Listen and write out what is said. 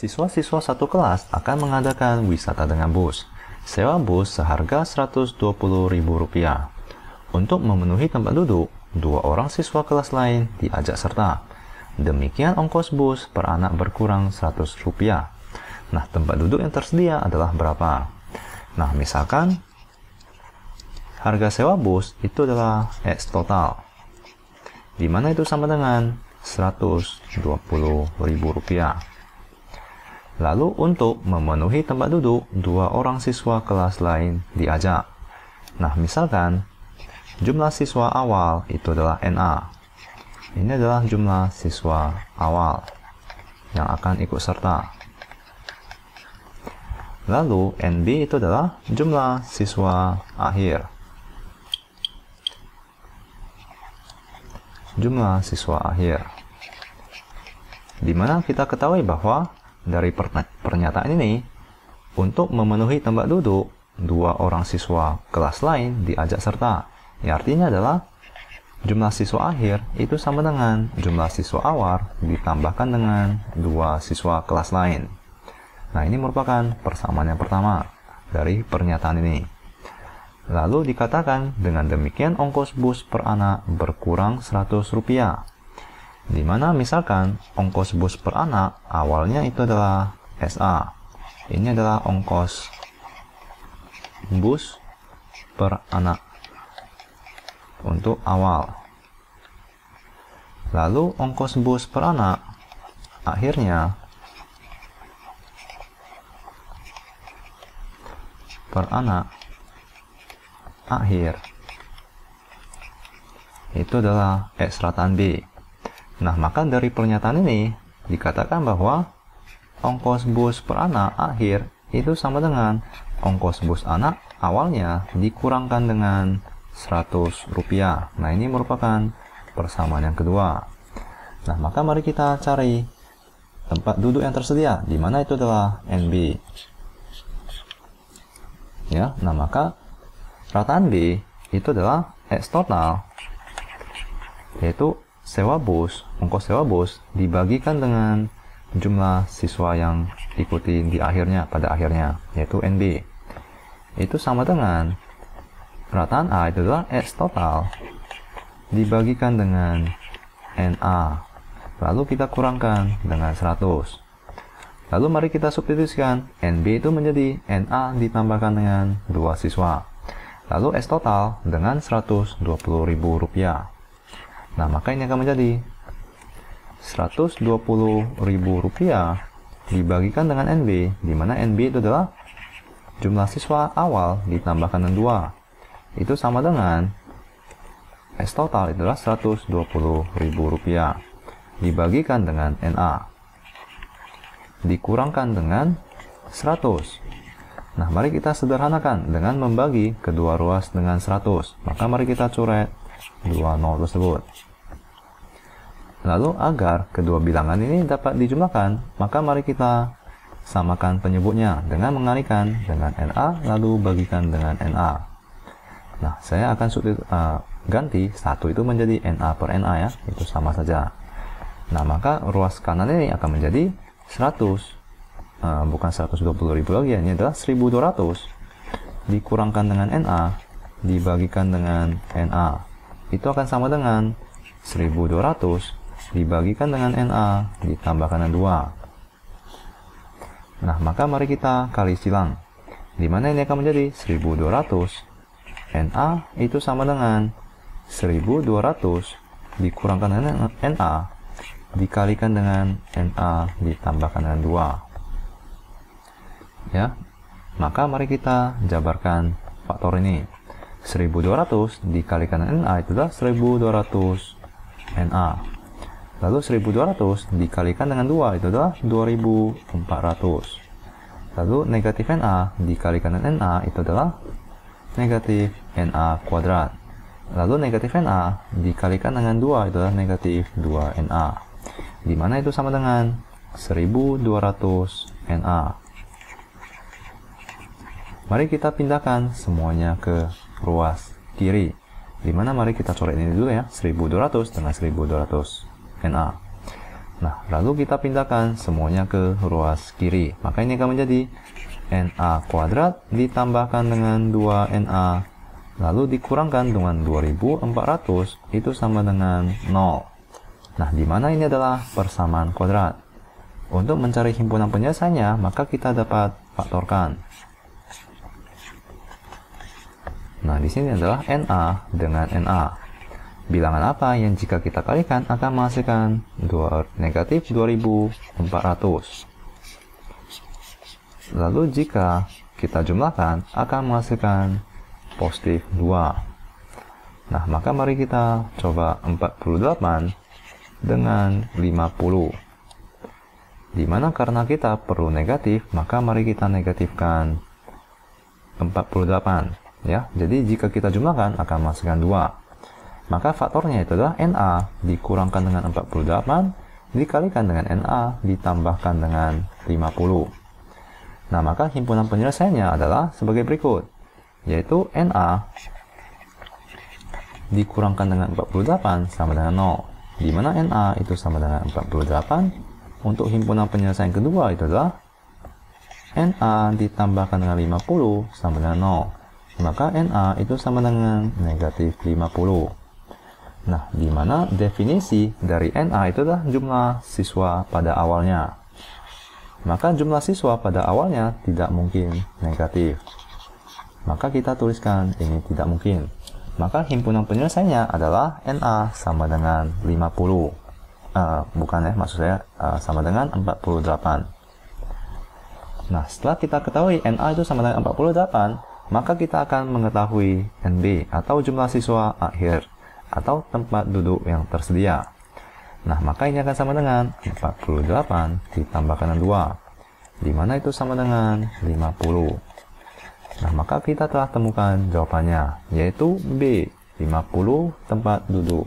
Siswa-siswa satu kelas akan mengadakan wisata dengan bus. Sewa bus seharga Rp120.000. Untuk memenuhi tempat duduk, 2 orang siswa kelas lain diajak serta. Demikian ongkos bus per anak berkurang Rp100. Nah, tempat duduk yang tersedia adalah berapa? Nah, misalkan harga sewa bus itu adalah X total, di mana itu sama dengan Rp120.000. Lalu untuk memenuhi tempat duduk, 2 orang siswa kelas lain diajak. Nah, misalkan jumlah siswa awal itu adalah NA. Ini adalah jumlah siswa awal yang akan ikut serta. Lalu NB itu adalah jumlah siswa akhir. Jumlah siswa akhir. Dimana kita ketahui bahwa dari pernyataan ini, untuk memenuhi tempat duduk, 2 orang siswa kelas lain diajak serta. Yang artinya adalah jumlah siswa akhir itu sama dengan jumlah siswa awal ditambahkan dengan 2 siswa kelas lain. Nah, ini merupakan persamaan yang pertama dari pernyataan ini. Lalu dikatakan dengan demikian ongkos bus per anak berkurang Rp100. Di mana misalkan ongkos bus per anak awalnya itu adalah SA. Ini adalah ongkos bus per anak untuk awal. Lalu ongkos bus per anak akhirnya per anak akhir itu adalah X ratan B. Nah, maka dari pernyataan ini dikatakan bahwa ongkos bus per anak akhir itu sama dengan ongkos bus anak awalnya dikurangkan dengan Rp100. Nah, ini merupakan persamaan yang kedua. Nah, maka mari kita cari tempat duduk yang tersedia, di mana itu adalah NB. Ya, nah maka rataan B itu adalah X total, yaitu sewa bus, ongkos sewa bus dibagikan dengan jumlah siswa yang ikuti di akhirnya, pada akhirnya, yaitu NB. Itu sama dengan rataan A itu adalah X total dibagikan dengan NA. Lalu kita kurangkan dengan 100. Lalu mari kita substitusikan, NB itu menjadi NA ditambahkan dengan 2 siswa. Lalu S total dengan Rp120.000. Nah, maka ini akan menjadi Rp120.000 dibagikan dengan NB, di mana NB itu adalah jumlah siswa awal ditambahkan dengan 2. Itu sama dengan S total itu adalah Rp120.000 dibagikan dengan NA dikurangkan dengan 100. Nah, mari kita sederhanakan dengan membagi kedua ruas dengan 100. Maka mari kita coret 2 nol tersebut. Lalu agar kedua bilangan ini dapat dijumlahkan, maka mari kita samakan penyebutnya dengan mengalihkan dengan NA lalu bagikan dengan NA. Nah, saya akan ganti 1 itu menjadi NA per NA ya, itu sama saja. Nah, maka ruas kanan ini akan menjadi 100, bukan 120.000 lagi, ini adalah 1.200 dikurangkan dengan NA dibagikan dengan NA, itu akan sama dengan 1.200 dibagikan dengan NA ditambahkan dengan 2. Nah, maka mari kita kali silang, dimana ini akan menjadi 1.200 NA itu sama dengan 1.200 dikurangkan dengan NA dikalikan dengan NA ditambahkan dengan 2. Ya, maka mari kita jabarkan faktor ini. 1.200 dikalikan dengan NA itu adalah 1.200 NA. Lalu 1.200 dikalikan dengan 2 itu adalah 2.400. Lalu negatif NA dikalikan dengan NA itu adalah negatif NA kuadrat. Lalu negatif NA dikalikan dengan 2 itu adalah negatif 2NA. Di mana itu sama dengan 1.200 NA. Mari kita pindahkan semuanya ke ruas kiri. Di mana mari kita coret ini dulu ya, 1.200 dengan 1.200 NA. Nah, lalu kita pindahkan semuanya ke ruas kiri. Maka ini akan menjadi NA kuadrat ditambahkan dengan 2NA, lalu dikurangkan dengan 2400, itu sama dengan 0. Nah, di mana ini adalah persamaan kuadrat. Untuk mencari himpunan penyelesaiannya, maka kita dapat faktorkan. Nah, di sini adalah NA dengan NA. Bilangan apa yang jika kita kalikan akan menghasilkan negatif 2400. Lalu jika kita jumlahkan akan menghasilkan positif 2. Nah, maka mari kita coba 48 dengan 50. Dimana karena kita perlu negatif, maka mari kita negatifkan 48. Ya, jadi jika kita jumlahkan akan menghasilkan 2. Maka faktornya itu adalah NA dikurangkan dengan 48 dikalikan dengan NA ditambahkan dengan 50. Nah, maka himpunan penyelesaiannya adalah sebagai berikut, yaitu NA dikurangkan dengan 48 sama dengan 0, di mana NA itu sama dengan 48. Untuk himpunan penyelesaian kedua itu adalah NA ditambahkan dengan 50 sama dengan 0, maka NA itu sama dengan negatif 50. Nah, di mana definisi dari NA itu adalah jumlah siswa pada awalnya. Maka jumlah siswa pada awalnya tidak mungkin negatif. Maka kita tuliskan ini tidak mungkin. Maka himpunan penyelesaiannya adalah NA sama dengan 50. Bukan ya, maksud saya sama dengan 48. Nah, setelah kita ketahui NA itu sama dengan 48, maka kita akan mengetahui NB atau jumlah siswa akhir atau tempat duduk yang tersedia. Nah, maka ini akan sama dengan 48 ditambahkan dengan 2, di mana itu sama dengan 50. Nah, maka kita telah temukan jawabannya, yaitu B, 50 tempat duduk.